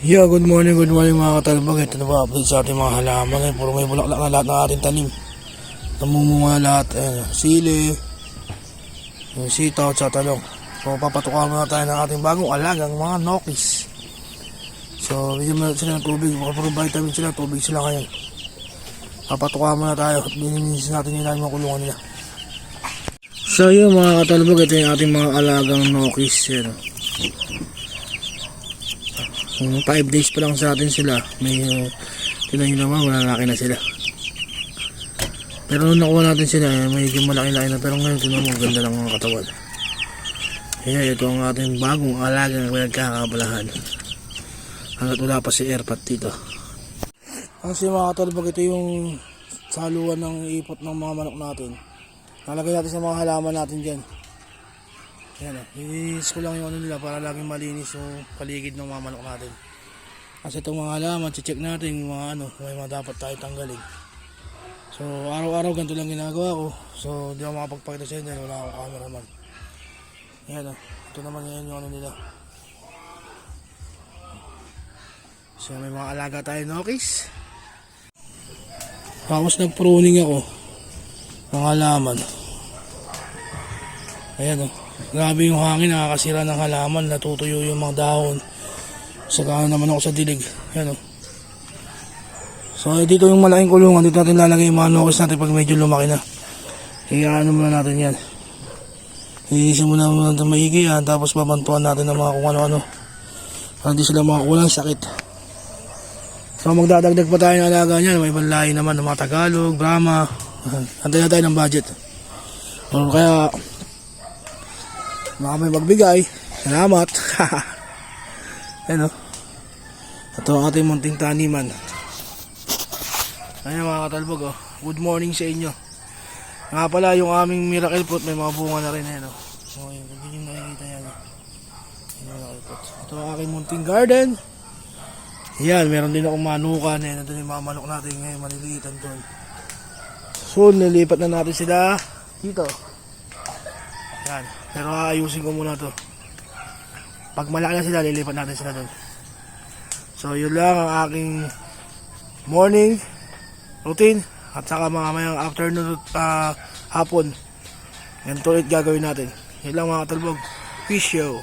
Good morning mga katalbag. Ito na ba update sa ating mga halaman. Puro may bulaklak na lahat ng ating tanim. Namumunga lahat. Sili, yung sitaw at talong. So papatukan muna tayo ng ating bagong alagang mga nokis. So bigyan muna sila ng tubig. Puro vitamin sila, tubig sila ngayon. Papatukan muna tayo at bininisin natin nila yung mga kulungan nila. So yun mga katalbag, ito yung ating mga alagang nokis. 5 days pa lang sa atin sila. May tinan nyo naman, malalaki na sila. Pero nung nakuha natin sila, medyo malaki-laki na. Pero ngayon tinan mo, ganda lang ang katawan. Kaya ito ang ating bagong alagang pinagkakabalahan. Hanggat wala pa si Airpat dito. Kasi mga katalbag, ito yung saluan ng ipot ng mga manok natin. Nalagay natin sa mga halaman natin dyan. Yan o, inis ko lang yung ano nila para laging malinis yung paligid ng mga manok natin. Kasi itong mga halaman, check natin yung mga ano, may mga dapat tayo tanggalin. So araw-araw ganito lang ginagawa ko. So di ako makapagpakita sa inyo dahil wala akong cameraman. Yan o, ito naman yan yung ano nila. So may mga alaga tayo nokis. Tapos nag-pruning ako ng halaman. Ayan o. Grabe yung hangin, nakakasira ng halaman, natutuyo yung mga dahon. Saka naman ako sa dilig. Ayan o. So dito yung malaking kulungan, dito natin lalagay yung mga nokis natin pag medyo lumaki na. Kaya ano muna natin yan. Iisin muna natin maigi yan, tapos babantuan natin ng mga kung ano-ano. Para hindi sila makakulang sakit. So magdadagdag pa tayo ng alaga niyan, may banlahi naman ng mga Tagalog, Brahma. Antay na tayo ng budget. So kaya baka may magbigay. Salamat. Ayan o. Ito ang ating munting taniman. Ayan mga katalbog o. Good morning sa inyo. Nga pala yung aming miracle fruit, may mga bunga na rin. Ayan o. So yun, hindi nyo nakikita yan. Ito ang aking munting garden. Ayan, meron din akong manukan. Ayan, ito yung mga manok natin ngayon, maliliitan doon. So nilipat na natin sila dito. Ayan. Pero aayusin ko muna to. Pag malaki na sila, lilipat natin sila doon. So yun lang ang aking morning routine. At saka mamayang afternoon hapon. Yan to ulit gagawin natin. Yun lang mga katalbog. Peace out.